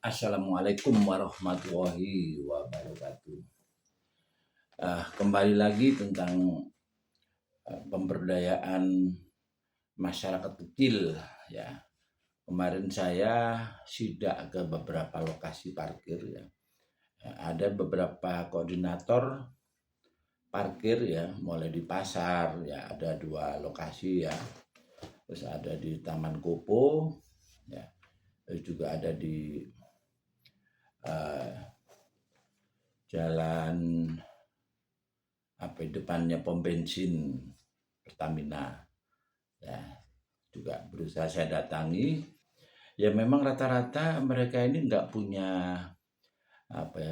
Assalamualaikum warahmatullahi wabarakatuh. Kembali lagi tentang pemberdayaan masyarakat kecil ya. Kemarin saya sidak ke beberapa lokasi parkir ya. Ada beberapa koordinator parkir ya, mulai di pasar ya, ada 2 lokasi ya. Terus ada di Taman Kopo ya. Terus juga ada di jalan depannya pom bensin Pertamina ya, juga berusaha saya datangi. Ya memang rata-rata mereka ini nggak punya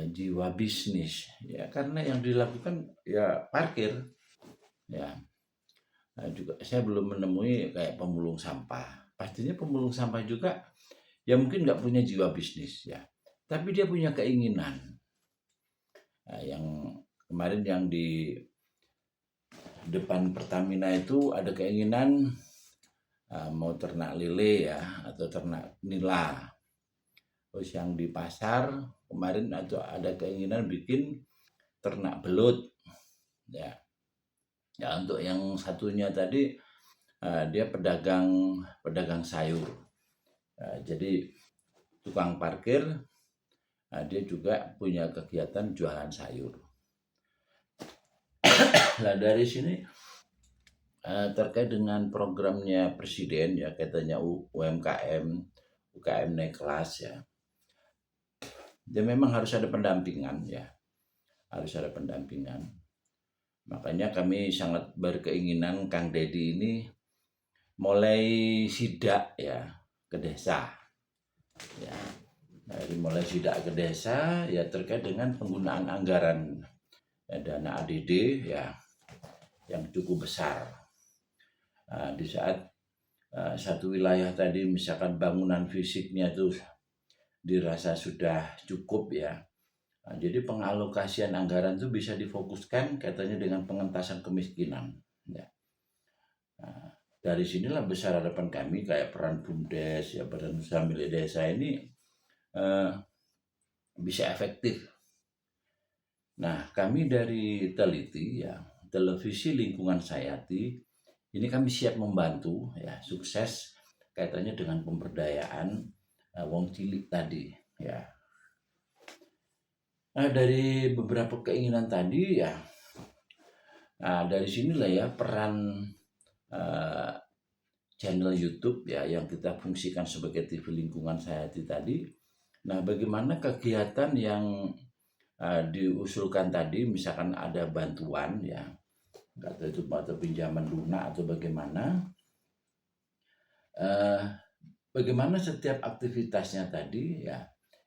jiwa bisnis ya, karena yang dilakukan ya parkir ya. Nah, juga saya belum menemui kayak pemulung sampah. Pastinya pemulung sampah juga ya mungkin nggak punya jiwa bisnis ya, tapi dia punya keinginan. Nah, yang kemarin yang di depan Pertamina itu ada keinginan mau ternak lele ya, atau ternak nila. Terus yang di pasar kemarin ada keinginan bikin ternak belut ya. Ya untuk yang satunya tadi dia pedagang sayur. Jadi tukang parkir, dia juga punya kegiatan jualan sayur. Nah dari sini terkait dengan programnya presiden ya, katanya UKM naik kelas ya. Dia memang harus ada pendampingan ya, harus ada pendampingan. Makanya kami sangat berkeinginan Kang Deddy ini mulai sidak ya ke desa ya. Dari mulai sidak ke desa ya terkait dengan penggunaan anggaran ya, dana ADD ya yang cukup besar. Di saat satu wilayah tadi misalkan bangunan fisiknya itu dirasa sudah cukup ya, jadi pengalokasian anggaran itu bisa difokuskan katanya dengan pengentasan kemiskinan ya. Dari sinilah besar harapan kami kayak peran BUMDes ya, Badan Usaha Milik Desa ini bisa efektif. Nah kami dari Teliti ya, Televisi Lingkungan Sayati, ini kami siap membantu ya, sukses kaitannya dengan pemberdayaan wong cilik tadi ya. Nah dari beberapa keinginan tadi ya, nah dari sinilah ya peran channel YouTube ya yang kita fungsikan sebagai TV Lingkungan Sayati tadi. Nah bagaimana kegiatan yang diusulkan tadi, misalkan ada bantuan ya, atau pinjaman lunak atau bagaimana, bagaimana setiap aktivitasnya tadi ya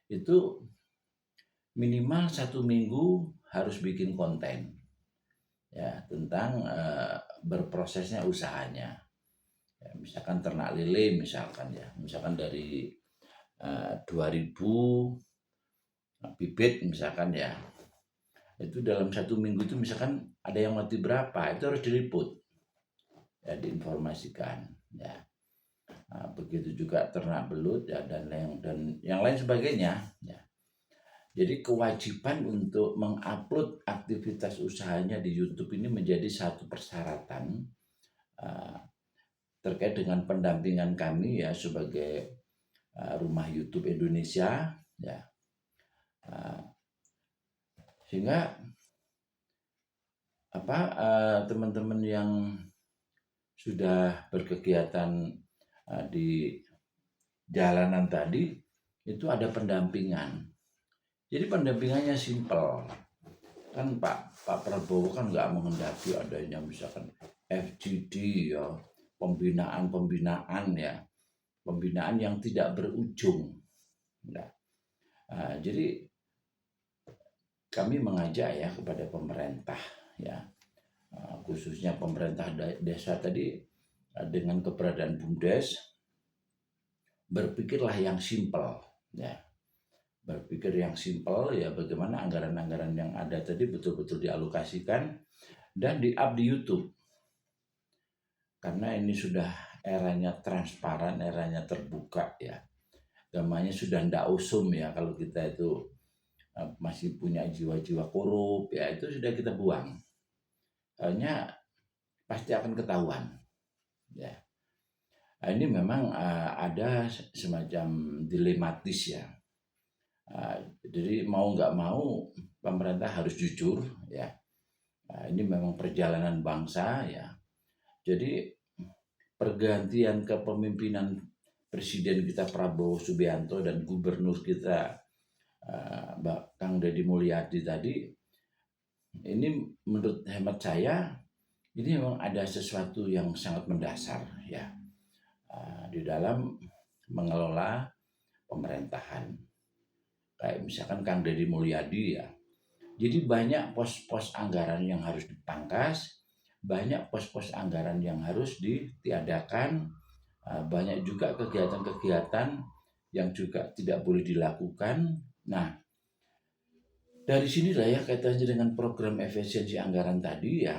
itu minimal 1 minggu harus bikin konten ya tentang berprosesnya usahanya ya, misalkan ternak lele misalkan dari 2000 bibit misalkan ya, itu dalam 1 minggu itu misalkan ada yang mati berapa, itu harus diliput ya, diinformasikan ya. Begitu juga ternak belut ya, dan yang lain sebagainya ya. Jadi kewajiban untuk mengupload aktivitas usahanya di YouTube ini menjadi satu persyaratan terkait dengan pendampingan kami ya sebagai Rumah YouTube Indonesia ya. Sehingga teman-teman yang sudah berkegiatan di jalanan tadi itu ada pendampingan. Jadi pendampingannya simpel. Kan Pak Prabowo kan nggak menghendaki adanya misalkan FGD ya, pembinaan ya, pembinaan yang tidak berujung. Nah, jadi kami mengajak ya kepada pemerintah ya, khususnya pemerintah desa tadi dengan keberadaan BUMDes, berpikirlah yang simpel ya. Berpikir yang simpel ya, bagaimana anggaran-anggaran yang ada tadi betul-betul dialokasikan dan di-up di YouTube. Karena ini sudah eranya transparan, eranya terbuka ya. namanya sudah ndak usum ya, kalau kita itu masih punya jiwa-jiwa korup ya, itu sudah kita buang. Soalnya pasti akan ketahuan ya. Nah, ini memang ada semacam dilematis ya. Jadi mau nggak mau pemerintah harus jujur ya. Ini memang perjalanan bangsa ya. Jadi pergantian kepemimpinan Presiden kita Prabowo Subianto dan Gubernur kita Kang Deddy Mulyadi tadi, ini menurut hemat saya ini memang ada sesuatu yang sangat mendasar ya di dalam mengelola pemerintahan. Kayak misalkan Kang Deddy Mulyadi ya. Jadi banyak pos-pos anggaran yang harus dipangkas, banyak pos-pos anggaran yang harus ditiadakan, banyak juga kegiatan-kegiatan yang juga tidak boleh dilakukan. Nah, dari sinilah ya kaitannya dengan program efisiensi anggaran tadi ya.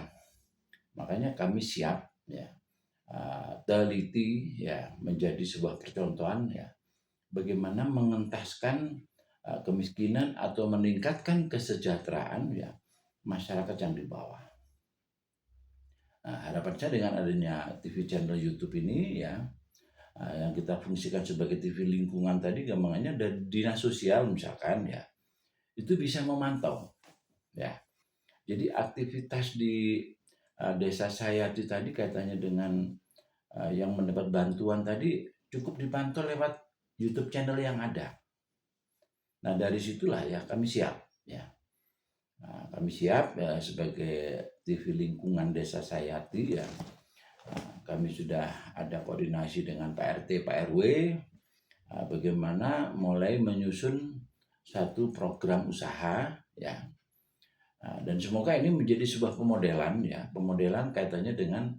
Makanya kami siap ya, teliti ya, menjadi sebuah percontohan ya, bagaimana mengentaskan kemiskinan atau meningkatkan kesejahteraan ya masyarakat yang di bawah. Nah, harapan saya dengan adanya TV channel YouTube ini ya, yang kita fungsikan sebagai TV lingkungan tadi, gampangannya dari dinas sosial misalkan ya, itu bisa memantau ya. Jadi aktivitas di desa saya tadi kaitannya dengan yang mendapat bantuan tadi cukup dipantau lewat YouTube channel yang ada. Nah, dari situlah ya kami siap ya. Nah, kami siap ya sebagai TV lingkungan desa Sayati ya. Kami sudah ada koordinasi dengan Pak RT, Pak RW, bagaimana mulai menyusun satu program usaha ya. Dan semoga ini menjadi sebuah pemodelan ya, pemodelan kaitannya dengan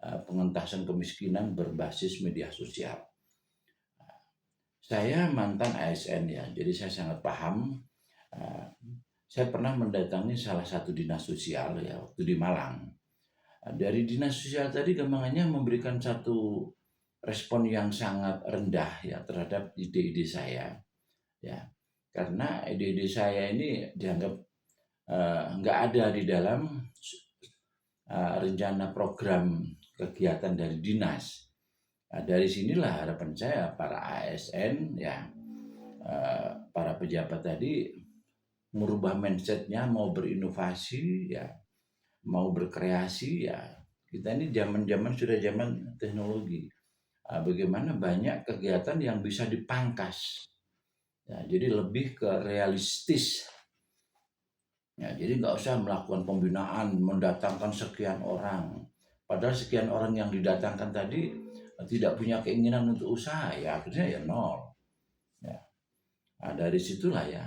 pengentasan kemiskinan berbasis media sosial. Saya mantan ASN ya, jadi saya sangat paham. Saya pernah mendatangi salah satu dinas sosial ya waktu di Malang. Dari dinas sosial tadi gampangannya memberikan satu respon yang sangat rendah ya terhadap ide-ide saya ya, karena ide-ide saya ini dianggap nggak ada di dalam rencana program kegiatan dari dinas. Nah, dari sinilah harapan saya para ASN ya, para pejabat tadi merubah mindsetnya, mau berinovasi ya, mau berkreasi ya. Kita ini zaman-zaman sudah zaman teknologi. Bagaimana banyak kegiatan yang bisa dipangkas. Ya, jadi lebih ke realistis. Ya, jadi nggak usah melakukan pembinaan, mendatangkan sekian orang. Padahal sekian orang yang didatangkan tadi tidak punya keinginan untuk usaha, ya akhirnya ya nol. Ya. Nah, dari situlah ya,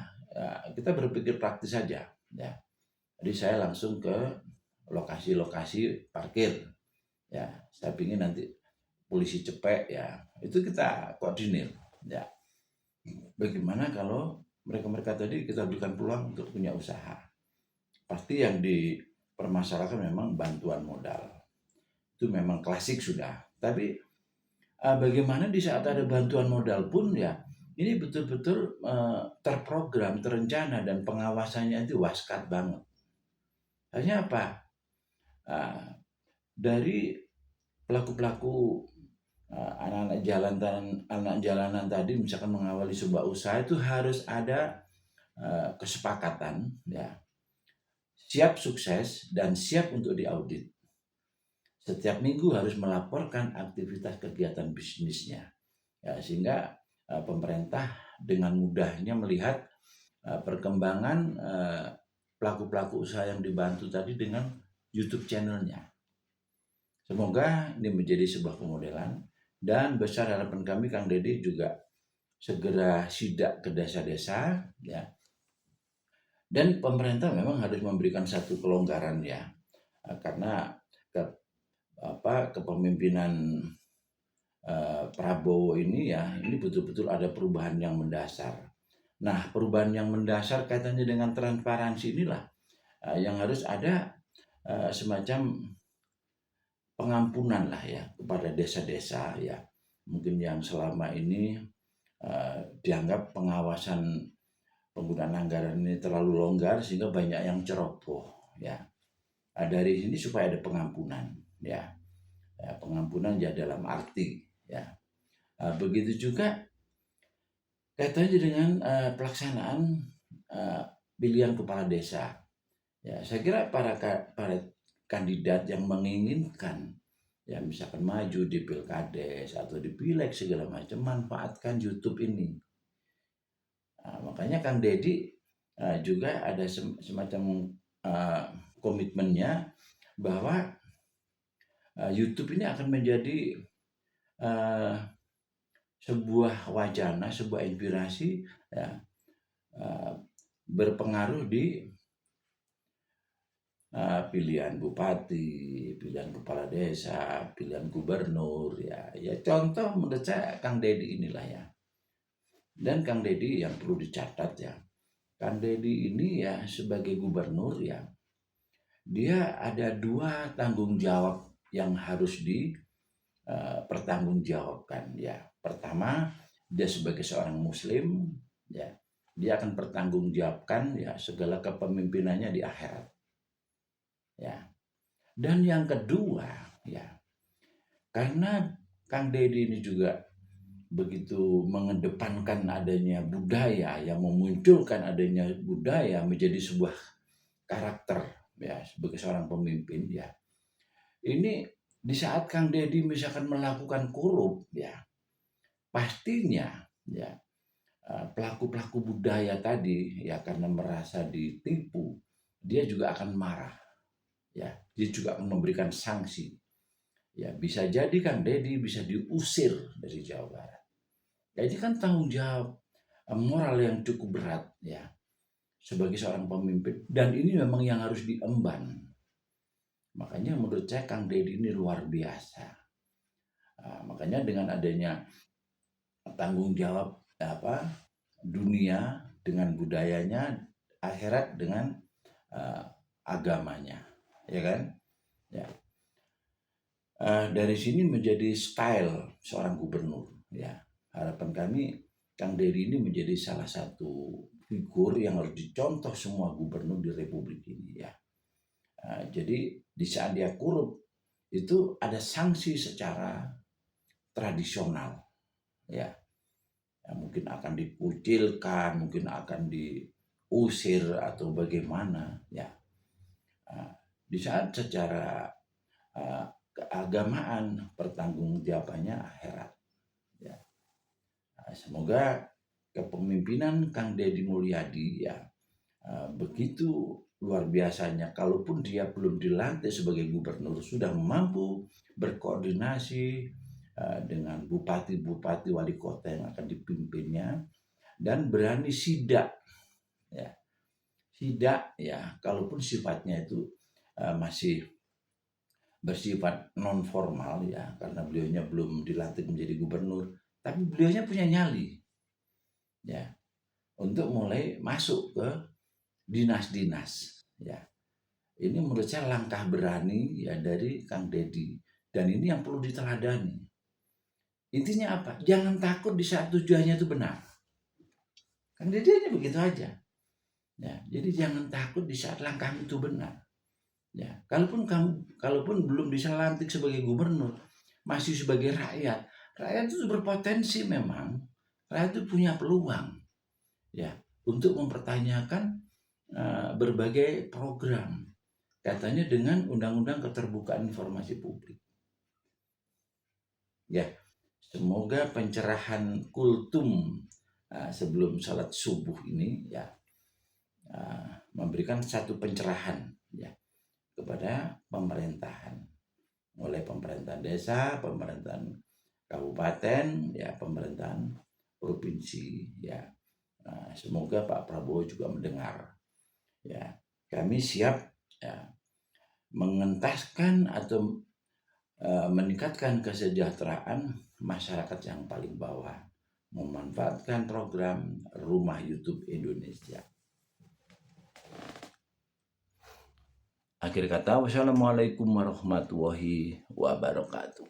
kita berpikir praktis saja. Ya. Jadi saya langsung ke lokasi-lokasi parkir. Ya, saya ingin nanti polisi cepek ya, itu kita koordinir. Ya. Bagaimana kalau mereka-mereka tadi kita berikan peluang untuk punya usaha. Pasti yang dipermasalahkan memang bantuan modal. Itu memang klasik sudah. Tapi bagaimana di saat ada bantuan modal pun ya, ini betul-betul terprogram, terencana, dan pengawasannya itu waskat banget. Hanya apa? Dari pelaku-pelaku anak jalanan tadi misalkan mengawali sebuah usaha, itu harus ada kesepakatan ya, siap sukses dan siap untuk diaudit. Setiap minggu harus melaporkan aktivitas kegiatan bisnisnya ya, sehingga pemerintah dengan mudahnya melihat perkembangan pelaku-pelaku usaha yang dibantu tadi dengan YouTube channelnya. Semoga ini menjadi sebuah pemodelan, dan besar harapan kami Kang Deddy juga segera sidak ke desa-desa ya. Dan pemerintah memang harus memberikan satu kelonggaran ya, karena kepemimpinan Prabowo ini ya, ini betul-betul ada perubahan yang mendasar. Nah, perubahan yang mendasar kaitannya dengan transparansi inilah yang harus ada semacam pengampunan lah ya kepada desa-desa ya, mungkin yang selama ini dianggap pengawasan penggunaan anggaran ini terlalu longgar sehingga banyak yang ceroboh, ya. Dari sini supaya ada pengampunan, ya. Pengampunan ya dalam arti, ya. Begitu juga kaitannya dengan pelaksanaan pilihan kepala desa. Ya, saya kira para kandidat yang menginginkan ya misalkan maju di pilkades atau di pileg segala macam, manfaatkan YouTube ini. Makanya Kang Deddy juga ada semacam komitmennya bahwa YouTube ini akan menjadi sebuah wacana, sebuah inspirasi, ya, berpengaruh di pilihan bupati, pilihan kepala desa, pilihan gubernur, ya contoh menurut saya Kang Deddy inilah, ya. Dan Kang Deddy yang perlu dicatat, ya, Kang Deddy ini ya sebagai gubernur, ya, dia ada 2 tanggung jawab yang harus pertanggungjawabkan, ya. Pertama, dia sebagai seorang muslim, ya, dia akan pertanggungjawabkan ya segala kepemimpinannya di akhirat, ya. Dan yang kedua, ya, karena Kang Deddy ini juga begitu mengedepankan adanya budaya, yang memunculkan adanya budaya menjadi sebuah karakter, ya, sebagai seorang pemimpin, ya. Ini di saat Kang Deddy misalkan melakukan korup, ya, pastinya, ya, pelaku-pelaku budaya tadi ya karena merasa ditipu, dia juga akan marah, ya. Dia juga akan memberikan sanksi. Ya, bisa jadi Kang Deddy bisa diusir dari Jawa Barat. Jadi kan tanggung jawab moral yang cukup berat, ya, sebagai seorang pemimpin, dan ini memang yang harus diemban. Makanya menurut saya Kang Deddy ini luar biasa. Makanya dengan adanya tanggung jawab dunia dengan budayanya, akhirat dengan agamanya, ya kan? Ya. Dari sini menjadi style seorang gubernur, ya. Harapan kami Kang Deddy ini menjadi salah satu figur yang harus dicontoh semua gubernur di Republik ini, ya. Jadi di saat dia korup itu ada sanksi secara tradisional, ya. Mungkin akan dikucilkan, mungkin akan diusir atau bagaimana, ya. Di saat secara keagamaan pertanggungjawabannya akhirat, ya. Semoga kepemimpinan Kang Deddy Mulyadi, ya, begitu luar biasanya, kalaupun dia belum dilantik sebagai gubernur sudah mampu berkoordinasi dengan bupati-bupati, wali kota yang akan dipimpinnya, dan berani sidak, ya. Sidak, ya, kalaupun sifatnya itu masih bersifat non formal, ya, karena beliaunya belum dilantik menjadi gubernur, tapi beliaunya punya nyali, ya, untuk mulai masuk ke dinas-dinas, ya. Ini menurut saya langkah berani, ya, dari Kang Deddy, dan ini yang perlu diteladani. Intinya apa? Jangan takut di saat tujuannya itu benar. Kang Deddy ini begitu aja, ya. Jadi jangan takut di saat langkah itu benar. Ya, kalaupun belum bisa lantik sebagai gubernur, masih sebagai rakyat itu berpotensi memang, rakyat itu punya peluang, ya, untuk mempertanyakan berbagai program, katanya dengan Undang-Undang Keterbukaan Informasi Publik. Ya, semoga pencerahan kultum sebelum salat subuh ini, ya, memberikan satu pencerahan, ya, kepada pemerintahan, mulai pemerintahan desa, pemerintahan kabupaten, ya, pemerintahan provinsi, ya. Semoga Pak Prabowo juga mendengar, ya. Kami siap, ya, mengentaskan atau meningkatkan kesejahteraan masyarakat yang paling bawah, memanfaatkan program Rumah YouTube Indonesia. Akhir kata, wassalamualaikum warahmatullahi wabarakatuh.